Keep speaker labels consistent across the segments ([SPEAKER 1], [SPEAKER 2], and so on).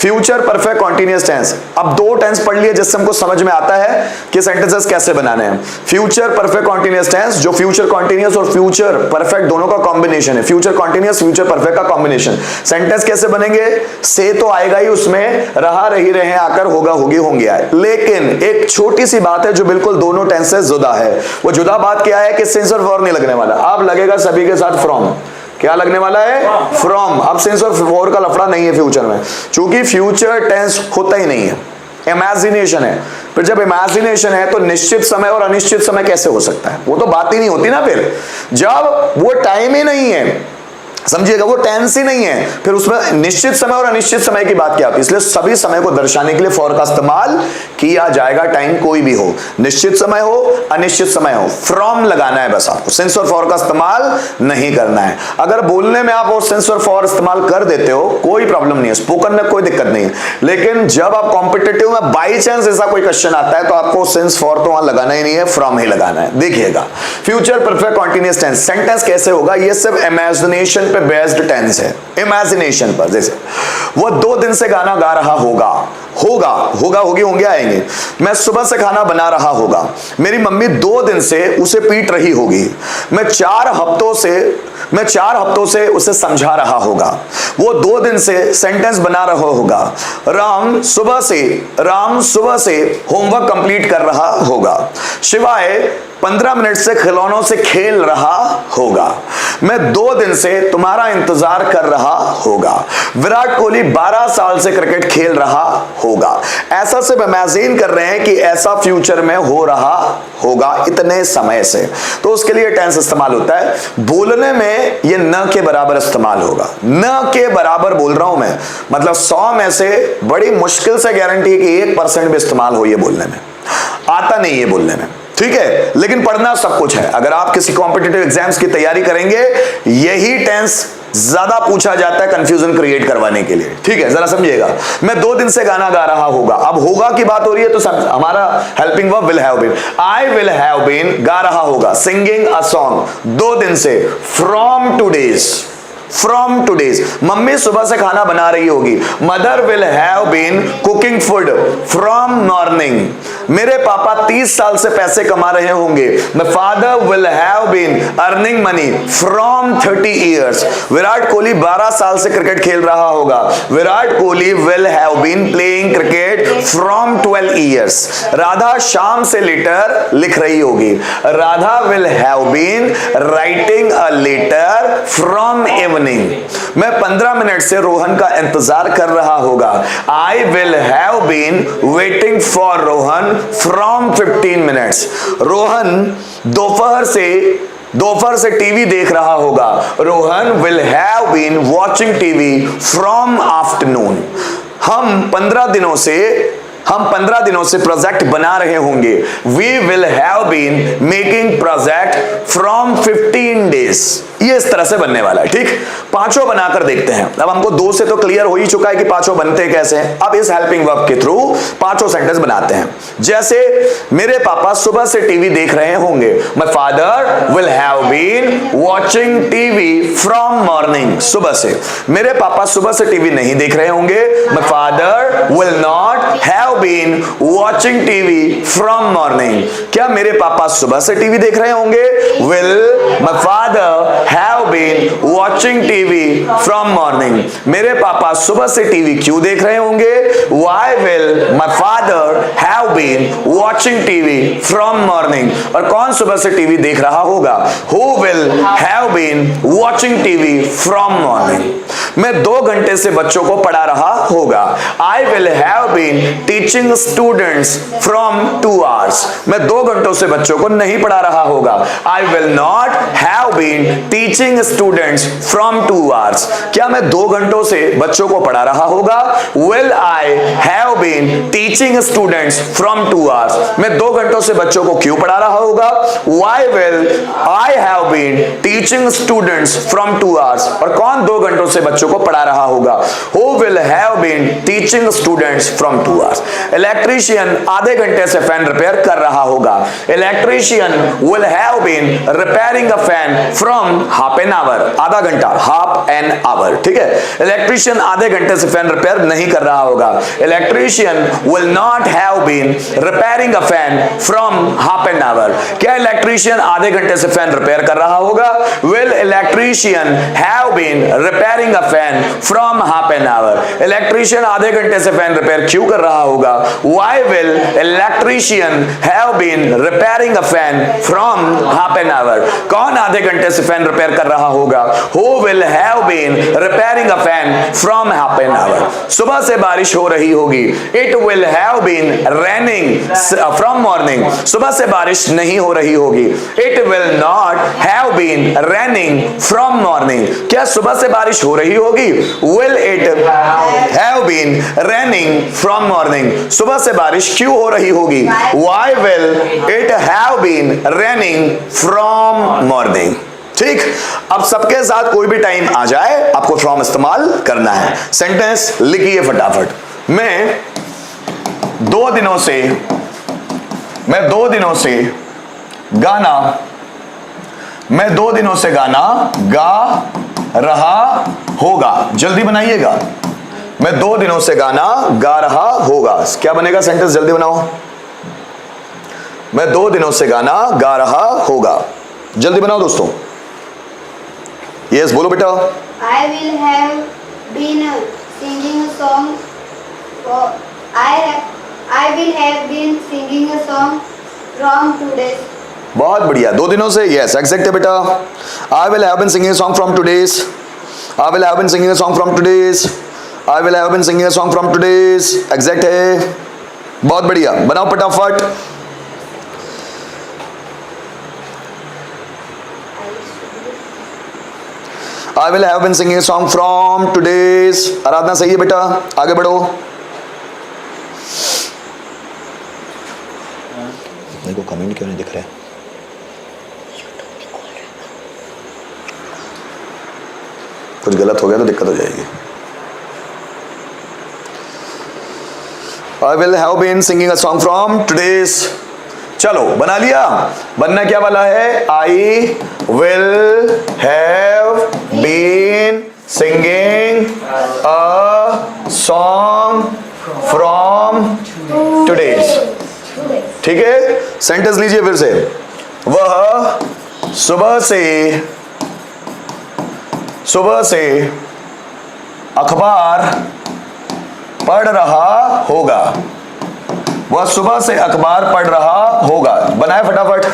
[SPEAKER 1] Future perfect continuous tense. अब दो tense पढ़ लिए जिससे हमको समझ में आता है कि सेंटेंसेस कैसे बनाने हैं। फ्यूचर परफेक्ट कॉन्टिन्यूअस टेंस जो फ्यूचर कॉन्टिन्यूअस और फ्यूचर परफेक्ट दोनों का कॉम्बिनेशन है, फ्यूचर कॉन्टिन्यूअस फ्यूचर परफेक्ट का कॉम्बिनेशन। सेंटेंस कैसे बनेंगे? से तो आएगा ही, उसमें रहा, रही, रहे, आकर, होगा, होगी, होंगे आए। लेकिन एक छोटी सी बात है जो बिल्कुल दोनों टेंस से जुदा है। वो जुदा बात क्या है कि सेंस और फॉर नहीं लगने वाला, अब लगेगा सभी के साथ फ्रॉम। क्या लगने वाला है? फ्रॉम। अब सेंस और फॉर का लफड़ा नहीं है फ्यूचर में, क्योंकि फ्यूचर टेंस होता ही नहीं है, इमेजिनेशन है। फिर जब इमेजिनेशन है तो निश्चित समय और अनिश्चित समय कैसे हो सकता है? वो तो बात ही नहीं होती ना। फिर जब वो टाइम ही नहीं है, समझिएगा, वो टेंस ही नहीं है, फिर उसमें निश्चित समय और अनिश्चित समय की बात क्या होती है? इसलिए सभी समय को दर्शाने के लिए फॉर का इस्तेमाल किया जाएगा। टाइम कोई भी हो, निश्चित समय हो, अनिश्चित समय हो, फ्रॉम लगाना है बस आपको, सेंस और फॉर का इस्तेमाल नहीं करना है। अगर बोलने में आप वो सेंस और फॉर इस्तेमाल कर देते हो कोई प्रॉब्लम नहीं है, स्पोकन में कोई दिक्कत नहीं है। लेकिन जब आप कॉम्पिटिटिव में बाई चांस ऐसा कोई क्वेश्चन आता है तो आपको सेंस फॉर तो वहां लगाना ही नहीं है, फ्रॉम ही लगाना है। देखिएगा, future perfect continuous tense sentence कैसे होगा? ये सब इमेजिनेशन पे बेस्ड टेंस है, इमेजिनेशन पर। जैसे वो 2 दिन से गाना गा रहा होगा, होगा, होगा, होगी, होंगे आएंगे। मैं सुबह से खाना बना रहा होगा, मेरी मम्मी 2 दिन से उसे पीट रही होगी, मैं 4 हफ्तों से उसे समझा रहा होगा, वो 2 दिन से सेंटेंस बना रहा होगा, राम सुबह से होमवर्क कंप्लीट कर रहा होगा, शिवाय 15 मिनट से खिलौनों से खेल रहा होगा, मैं 2 दिन से तुम्हारा इंतजार कर रहा होगा, विराट कोहली 12 साल से क्रिकेट खेल रहा होगा। ऐसा सिर्फ इमेजिन कर रहे हैं कि ऐसा फ्यूचर में हो रहा होगा इतने समय से, तो उसके लिए टेंस इस्तेमाल होता है। बोलने में ये न के बराबर इस्तेमाल होगा, न के बराबर बोल रहा हूं मैं, मतलब 100 में से बड़ी मुश्किल से गारंटी है कि 1% भी इस्तेमाल हो ये बोलने में, आता नहीं है बोलने में, ठीक है। लेकिन पढ़ना सब कुछ है। अगर आप किसी कॉम्पिटिटिव एग्जाम्स की तैयारी करेंगे यही टेंस ज्यादा पूछा जाता है कंफ्यूजन क्रिएट करवाने के लिए, ठीक है। जरा समझिएगा, मैं 2 दिन से गाना गा रहा होगा, अब होगा की बात हो रही है तो हमारा helping verb will have been, I will have been गा रहा होगा, सिंगिंग अ सॉन्ग 2 दिन से, फ्रॉम टूडेज, मम्मी सुबह से खाना बना रही होगी, mother will have been cooking food from morning, मेरे पापा 30 साल से पैसे कमा रहे होंगे, my father will have been earning money from 30 years, Virat Kohli 12 साल से क्रिकेट खेल रहा होगा, Virat Kohli will have been playing cricket from 12 years, Radha शाम से लेटर लिख रही होगी, Radha will have been writing a letter from evening, मैं 15 मिनट से रोहन का इंतजार कर रहा होगा, I will have been waiting for Rohan from 15 minutes, Rohan दोपहर से टीवी देख रहा होगा, Rohan will have been watching TV from afternoon, हम 15 दिनों से प्रोजेक्ट बना रहे होंगे, we will have been making project from 15 days. ये इस तरह से बनने वाला है, ठीक। पांचों बनाकर देखते हैं। अब हमको 2 से तो क्लियर हो ही चुका है कि पांचों बनते कैसे हैं। अब इस हेल्पिंग वर्ब के थ्रू पांचों सेंटेंस बनाते हैं। जैसे मेरे पापा सुबह से टीवी देख रहे होंगे, my father will have been watching TV from morning, सुबह से, मेरे पापा सुबह से टीवी नहीं देख रहे होंगे, my father will not have been watching TV from morning, क्या मेरे पापा सुबह से टीवी देख रहे होंगे, will my father have been watching TV from morning, मेरे पापा सुबह से टीवी क्यों देख रहे होंगे, why will my father have been watching TV from morning, और कौन सुबह से टीवी देख रहा होगा, who will have been watching TV from morning, मैं 2 घंटे से बच्चों को पढ़ा रहा होगा, I will have been teaching students from 2 hours, मैं 2 घंटों से बच्चों को नहीं पढ़ा रहा होगा, I will not have been teaching students from 2 hours, क्या मैं 2 घंटों से बच्चों को पढ़ा रहा होगा, will I have been teaching students from 2 hours, मैं 2 घंटों से बच्चों को क्यों पढ़ा रहा होगा, why will I have been teaching students from 2 hours, और कौन 2 घंटों से बच्चों को पढ़ा रहा होगा, who will have been teaching students from 2 hours, electrician आधे घंटे से फैन रिपेयर कर रहा होगा, electrician will have been repairing a fan from half an hour, आधा घंटा, हाफ एन आवर, ठीक है। इलेक्ट्रीशियन आधे घंटे से फैन रिपेयर नहीं कर रहा होगा। Electrician will not have been repairing a fan from half an hour. क्या इलेक्ट्रीशियन आधे घंटे से फैन रिपेयर कर रहा होगा? Will electrician have been repairing a fan from half an hour. Electrician आधे घंटे से फैन रिपेयर क्यों कर रहा होगा? Why will electrician have been repairing a fan from half an hour. कौन आधे घंटे से फैन रिपेयर कर रहा होगा? Who will have been repairing a fan from half an hour? सुबह से बारिश हो रही होगी। It will have been raining from morning। सुबह से बारिश नहीं हो रही होगी। It will not have been raining from morning। क्या सुबह से बारिश हो रही होगी? Will it have been raining from morning। सुबह से बारिश क्यों हो रही होगी? Why will it have been raining from morning। ठीक, अब सबके साथ कोई भी टाइम आ जाए आपको फ्रॉम इस्तेमाल करना है। सेंटेंस लिखिए फटाफट। मैं दो दिनों से गाना गा रहा होगा। जल्दी बनाइएगा। मैं 2 दिनों से गाना गा रहा होगा। क्या बनेगा सेंटेंस? जल्दी बनाओ। मैं 2 दिनों से गाना गा रहा होगा। जल्दी बनाओ दोस्तों। यस बोलो बेटा।
[SPEAKER 2] I will have been singing a song. I will have been singing a song from today's.
[SPEAKER 1] बहुत बढ़िया, 2 दिनों से। यस एग्जैक्ट है बेटा। I will have been singing a song from today's. I will have been singing a song from today's. I will have been singing a song from today's. Exact है, बहुत बढ़िया। बनाओ फटाफट। I will have been singing a song from today's। आराधना सही है बेटा, आगे बढ़ो। मेरे को कमेंट क्यों नहीं दिख रहा है? कुछ गलत हो गया तो दिक्कत हो जाएगी। I will have been singing a song from today's। चलो बना लिया। बनना क्या वाला है? I will have been singing a song from today's। ठीक है, सेंटेंस लीजिए फिर से। वह सुबह से अखबार पढ़ रहा होगा। वह सुबह से अखबार पढ़ रहा होगा। बनाए फटाफट।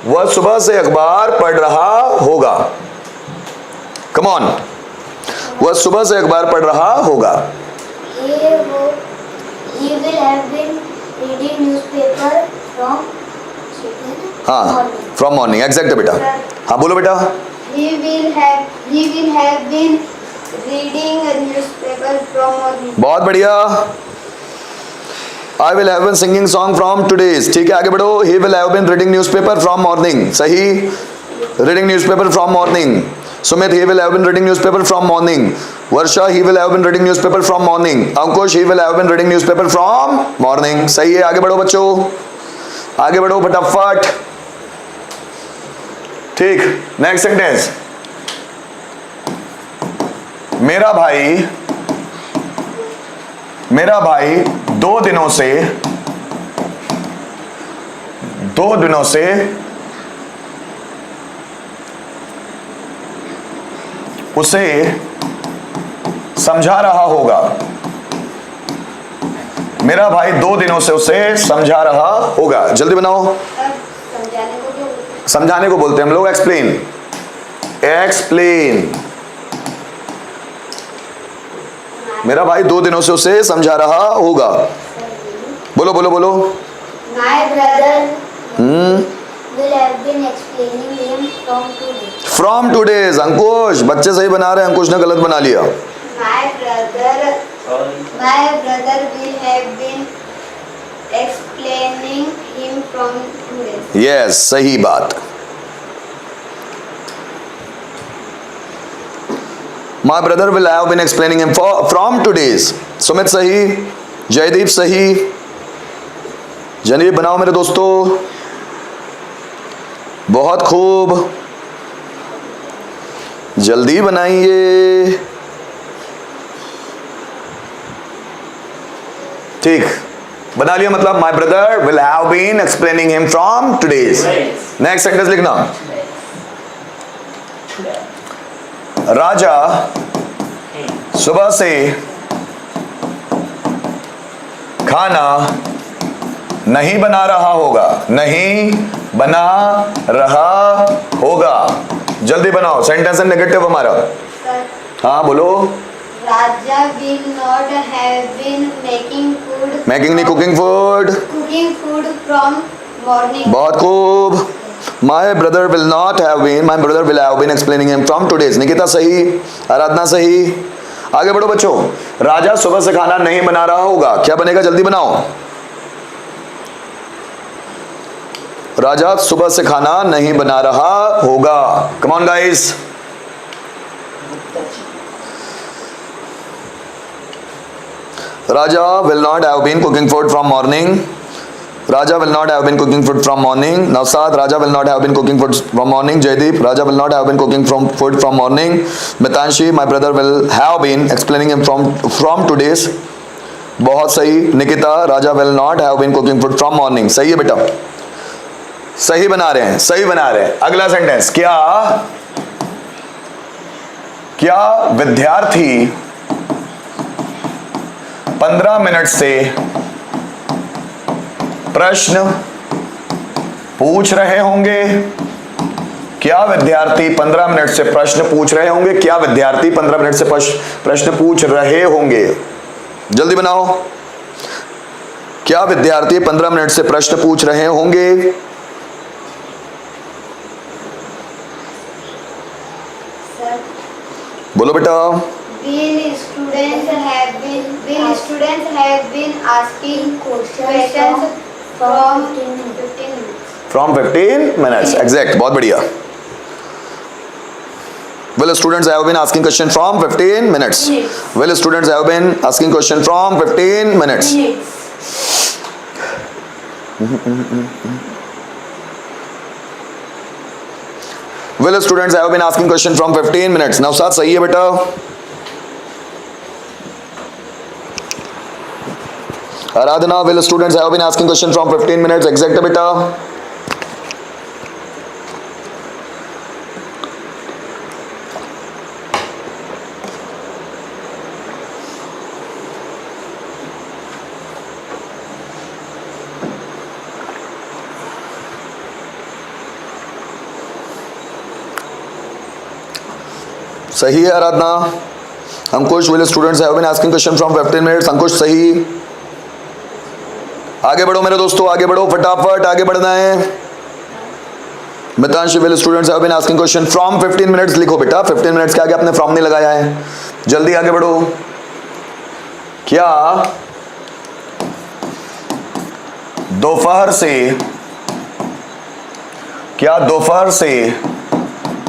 [SPEAKER 1] वह सुबह से अखबार पढ़ रहा होगा। Come on. वह सुबह से अखबार पढ़ रहा होगा।
[SPEAKER 2] He will have been reading newspaper from
[SPEAKER 1] हाँ, फ्रॉम मॉर्निंग। एग्जैक्ट है बेटा। हाँ बोलो बेटा।
[SPEAKER 2] He will have been reading a newspaper from morning।
[SPEAKER 1] बहुत बढ़िया। I will have been singing song from today's। ठीक है, आगे बढ़ो। He will have been reading newspaper from morning। सही, reading newspaper from morning। Sumit, he will have been reading newspaper from morning। Varsha, he will have been reading newspaper from morning। Ankush, he will have been reading newspaper from morning। सही है, आगे बढ़ो बच्चों, आगे बढ़ो फटाफट। ठीक, नेक्स्ट सेंटेंस। मेरा भाई 2 दिनों से उसे समझा रहा होगा। मेरा भाई 2 दिनों से उसे समझा रहा होगा। जल्दी बनाओ। समझाने को बोलते हैं हम लोग एक्सप्लेन। मेरा भाई 2 दिनों से उसे समझा रहा होगा। बोलो बोलो बोलो।
[SPEAKER 2] My brother will have been explaining him from today।
[SPEAKER 1] From today's। अंकुश, बच्चे सही बना रहे हैं, अंकुश ने गलत बना लिया।
[SPEAKER 2] My brother will have been explaining him from today।
[SPEAKER 1] Yes, सही बात। My brother will have been explaining him from today's। Sumit सही, जयदीप सही। जनीब बनाओ मेरे दोस्तों, बहुत खूब। जल्दी बनाइए। ठीक, बना लिया। मतलब my brother will have been explaining him from today's. Next sentence लिखना। राजा सुबह से खाना नहीं बना रहा होगा। नहीं बना रहा होगा, जल्दी बनाओ। सेंटेंस नेगेटिव हमारा।
[SPEAKER 2] Sir,
[SPEAKER 1] हाँ बोलो।
[SPEAKER 2] Raja will not have been making food.
[SPEAKER 1] Making नहीं, cooking food.
[SPEAKER 2] Cooking food from morning.
[SPEAKER 1] बहुत खूब। My brother will not have been, my brother will have been explaining him from today's. Nikita सही, आराधना सही। आगे बढ़ो बच्चों। राजा सुबह से खाना नहीं बना रहा होगा, क्या बनेगा? जल्दी बनाओ। राजा सुबह से खाना नहीं बना रहा होगा। Come on guys. Raja will not have been cooking food from morning. Raja will not have been cooking food from morning. Navsad, Raja will not have been cooking food from morning. Jaydeep, Raja will not have been cooking food from morning. Mitanshi, my brother will have been explaining him from today's. बहुत सही। Nikita, Raja will not have been cooking food from morning. सही है बेटा, सही बना रहे हैं, सही बना रहे हैं। अगला सेंटेंस, क्या विद्यार्थी 15 मिनट से प्रश्न पूछ रहे होंगे? क्या विद्यार्थी 15 मिनट से प्रश्न पूछ रहे होंगे? क्या विद्यार्थी 15 मिनट से प्रश्न पूछ रहे होंगे? जल्दी बनाओ। क्या विद्यार्थी 15 मिनट से प्रश्न पूछ रहे होंगे?
[SPEAKER 2] Sir,
[SPEAKER 1] बोलो बेटा।
[SPEAKER 2] will students have been asking questions from 15 minutes.
[SPEAKER 1] From 15 minutes, exact, बहुत बढ़िया। Will students have been asking question from 15 minutes? Will students have been asking question from 15 minutes? Will students have been asking question from 15 minutes? नवसाद सही है बेटा। आराधना, will students have been asking question from 15 minutes? Exact है बेटा। सही है आराधना। अंकुश, will students have been asking question from 15 minutes? अंकुश सही। आगे बढ़ो मेरे दोस्तों, आगे बढ़ो, फटाफट आगे बढ़ना है। Mitansh, will students have been asking question from 15 minutes? लिखो बेटा, 15 मिनट्स के आगे आपने फ्रॉम नहीं लगाया है। जल्दी आगे बढ़ो। क्या दोपहर से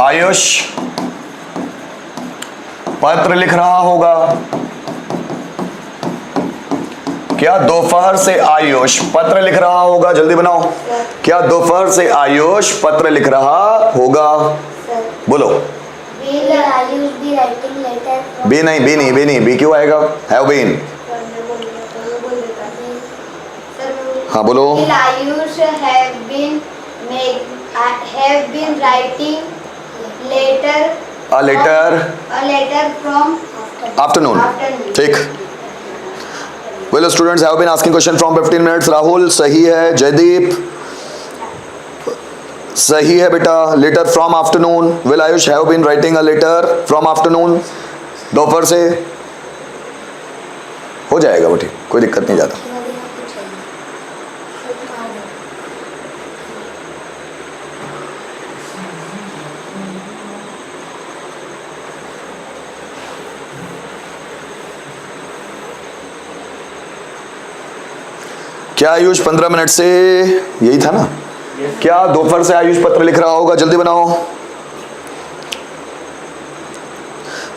[SPEAKER 1] आयुष पत्र लिख रहा होगा? क्या दोपहर से आयुष पत्र लिख रहा होगा? जल्दी बनाओ। क्या दोपहर से आयुष पत्र लिख रहा होगा?
[SPEAKER 2] Sir,
[SPEAKER 1] बोलो।
[SPEAKER 2] will Ayush be writing letter from?
[SPEAKER 1] Be नहीं, बी क्यों आएगा? Have been. हाँ बोलो।
[SPEAKER 2] Will Ayush have been writing
[SPEAKER 1] A letter
[SPEAKER 2] from
[SPEAKER 1] afternoon. ठीक। Will students have been asking question from 15 minutes? Rahul सही है। जयदीप सही है बेटा। Letter from afternoon. Will Ayush have been writing a letter from afternoon? दोपहर से हो जाएगा वो, ठीक, कोई दिक्कत नहीं ज्यादा। क्या आयुष 15 मिनट से, यही था ना? क्या दोपहर से आयुष पत्र लिख रहा होगा? जल्दी बनाओ,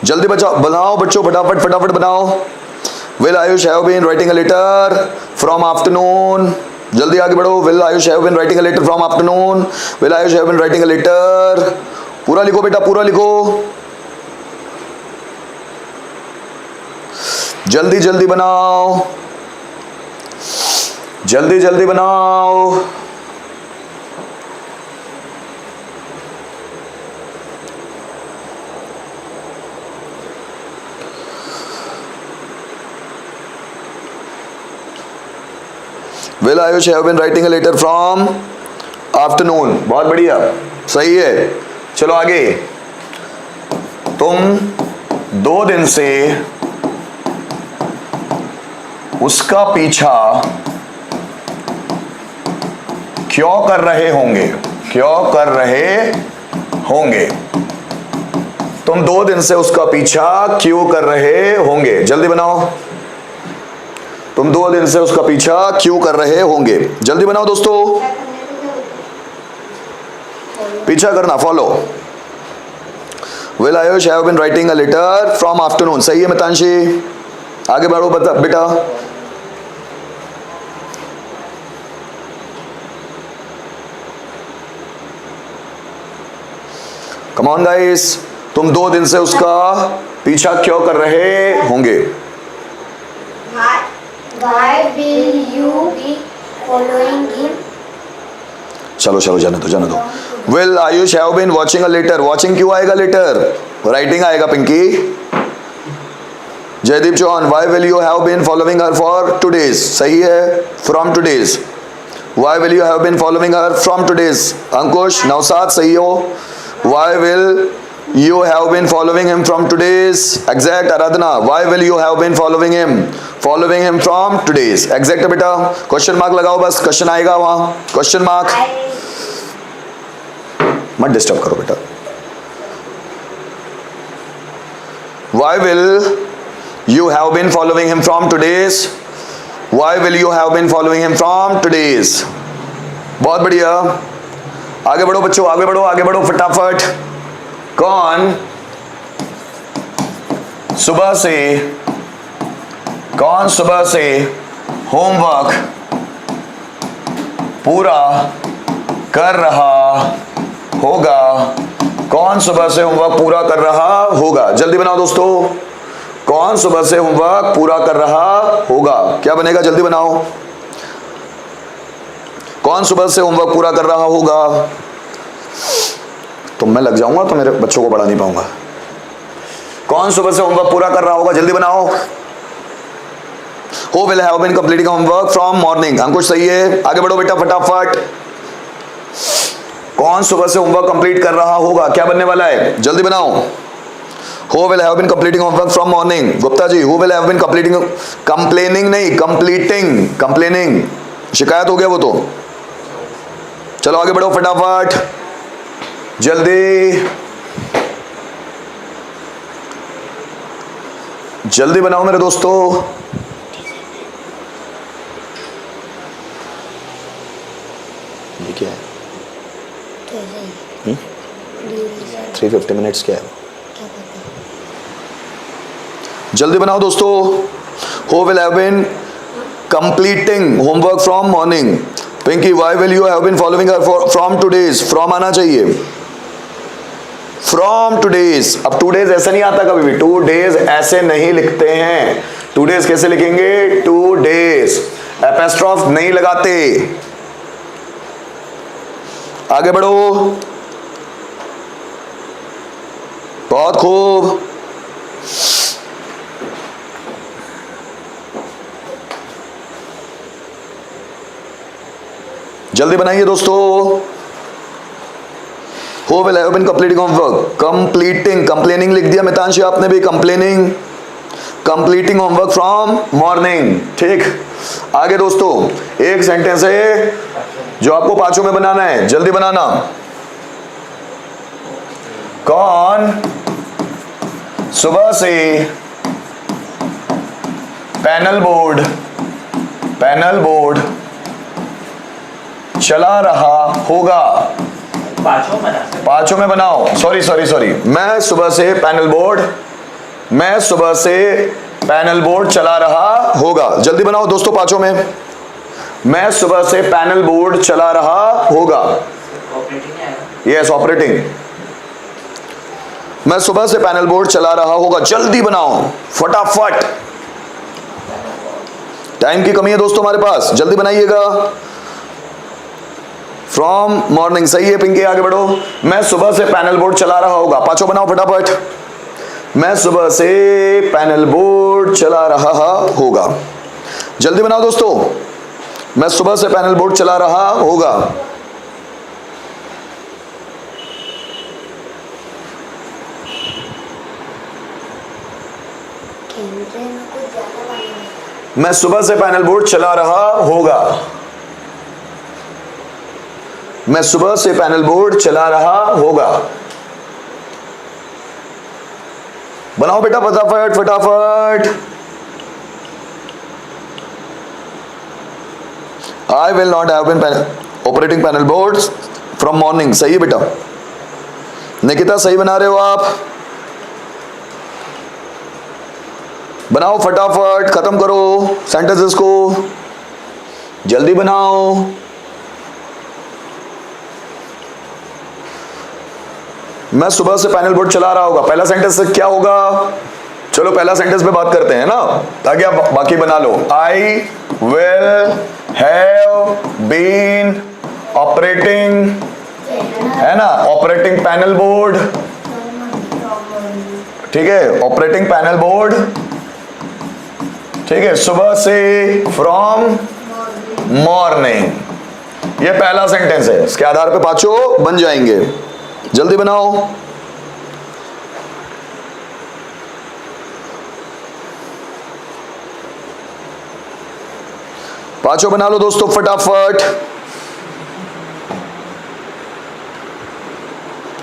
[SPEAKER 1] जल्दी बनाओ बच्चों, फटाफट बनाओ। Will Ayush have been writing a letter from afternoon? जल्दी आगे बढ़ो। Will Ayush have been writing a letter from afternoon? Will Ayush have been writing a letter? पूरा लिखो बेटा, पूरा लिखो। जल्दी जल्दी बनाओ, जल्दी जल्दी बनाओ। Will Ayush have been writing a letter from afternoon? बहुत बढ़िया, सही है। चलो आगे। तुम 2 दिन से उसका पीछा क्यों कर रहे होंगे? क्यों कर रहे होंगे? तुम 2 दिन से उसका पीछा क्यों कर रहे होंगे? जल्दी बनाओ। तुम 2 दिन से उसका पीछा क्यों कर रहे होंगे? जल्दी बनाओ दोस्तों। पीछा करना, follow. Will Ayush have been writing a letter from afternoon? सही है मितांशी, आगे बढ़ो बेटा। Come on guys, तुम 2 दिन से उसका पीछा क्यों कर रहे होंगे?
[SPEAKER 2] Why will you be following him?
[SPEAKER 1] चलो जाने दो। Will Ayush have been watching a letter? Watching क्यों आएगा लेटर? Writing आएगा Pinky. Jaideep Chauhan, why will you have been following her for 2 days? सही है, from 2 days. Why will you have been following her from 2 days? अंकुश, नवसाद सही हो। Why will you have been following him from 2 days? Exact Aradhana, why will you have been following him? Following him from 2 days. Exact है बेटा। Question mark लगाओ, बस question आएगा वहां, question mark. मत disturb करो बेटा। Why will you have been following him from 2 days? Why will you have been following him from 2 days? बहुत बढ़िया, आगे बढ़ो बच्चों, आगे बढ़ो फटाफट। कौन सुबह से होमवर्क पूरा कर रहा होगा? कौन सुबह से होमवर्क पूरा कर रहा होगा? जल्दी बनाओ दोस्तों। कौन सुबह से होमवर्क पूरा कर रहा होगा? क्या बनेगा? जल्दी बनाओ। कौन सुबह से होमवर्क पूरा कर रहा होगा? तो मैं लग जाऊंगा तो मेरे बच्चों को पढ़ा नहीं पाऊंगा। कौन सुबह से होमवर्क पूरा कर रहा होगा? जल्दी बनाओ। Who will have been completing homework from morning? अंकुश सही है, आगे बढ़ो बेटा फटाफट। कौन सुबह से होमवर्क कंप्लीट कर रहा होगा? क्या बनने वाला है? जल्दी बनाओ। Who will have been completing homework from morning? Gupta ji, who will have been completing? complaining नहीं, complaining। शिकायत हो गया वो तो। चलो आगे बढ़ो फटाफट, जल्दी बनाओ मेरे दोस्तों। ये क्या है? 350 मिनट्स क्या है? जल्दी बनाओ दोस्तों। Who will have been completing homework from morning? Pinky, why will you have been following her from 2 days? From आना चाहिए। From 2 days। अब 2 days ऐसे नहीं आता कभी भी, 2 days ऐसे नहीं लिखते हैं। 2 days कैसे लिखेंगे? 2 days एपोस्ट्रोफ नहीं लगाते। आगे बढ़ो, बहुत खूब। जल्दी बनाइए दोस्तों। Who will have been completing homework? complaining लिख दिया मितांशी आपने भी, completing homework from morning। ठीक, आगे दोस्तों एक सेंटेंस है जो आपको 5 में बनाना है, जल्दी बनाना। कौन सुबह से पैनल बोर्ड चला रहा होगा? 5 में बनाओ। सॉरी, मैं सुबह से पैनल बोर्ड चला रहा होगा। जल्दी बनाओ दोस्तों 5 में। मैं सुबह से पैनल बोर्ड चला रहा होगा। Yes, operating. मैं सुबह से पैनल बोर्ड चला रहा होगा। जल्दी बनाओ फटाफट। टाइम की कमी है दोस्तों हमारे पास, जल्दी बनाइएगा। फ्रॉम मॉर्निंग सही है पिंकी, आगे बढ़ो। मैं सुबह से पैनल बोर्ड चला रहा होगा, पांचों बनाओ फटाफट। मैं सुबह से पैनल बोर्ड चला रहा होगा, जल्दी बनाओ दोस्तों। मैं सुबह से पैनल बोर्ड चला रहा होगा। मैं सुबह से पैनल बोर्ड चला रहा होगा। मैं सुबह से पैनल बोर्ड चला रहा होगा। बनाओ बेटा फटाफट फटाफट। I will not have been operating panel boards from morning, सही है बेटा। निकिता सही बना रहे हो आप, बनाओ फटाफट, खत्म करो सेंटेंसेस को, जल्दी बनाओ। मैं सुबह से पैनल बोर्ड चला रहा होगा, पहला सेंटेंस क्या होगा? चलो पहला सेंटेंस पे बात करते हैं ना, ताकि आप बाकी बना लो। I will have been operating, है ना, ऑपरेटिंग पैनल बोर्ड, ठीक है, ऑपरेटिंग पैनल बोर्ड, ठीक है, सुबह से, फ्रॉम मॉर्निंग। ये पहला सेंटेंस है, इसके आधार पे पांचों बन जाएंगे, जल्दी बनाओ। पांचों बना लो दोस्तों फटाफट।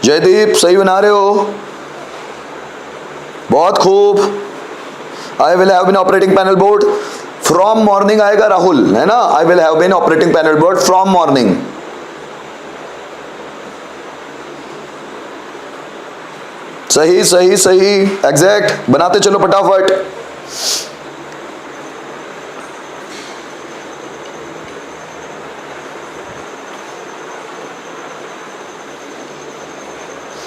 [SPEAKER 1] जयदीप सही बना रहे हो, बहुत खूब। I will have been operating panel board from morning आएगा राहुल, है ना। I will have been operating panel board from morning. सही सही सही, एग्जैक्ट, बनाते चलो फटाफट।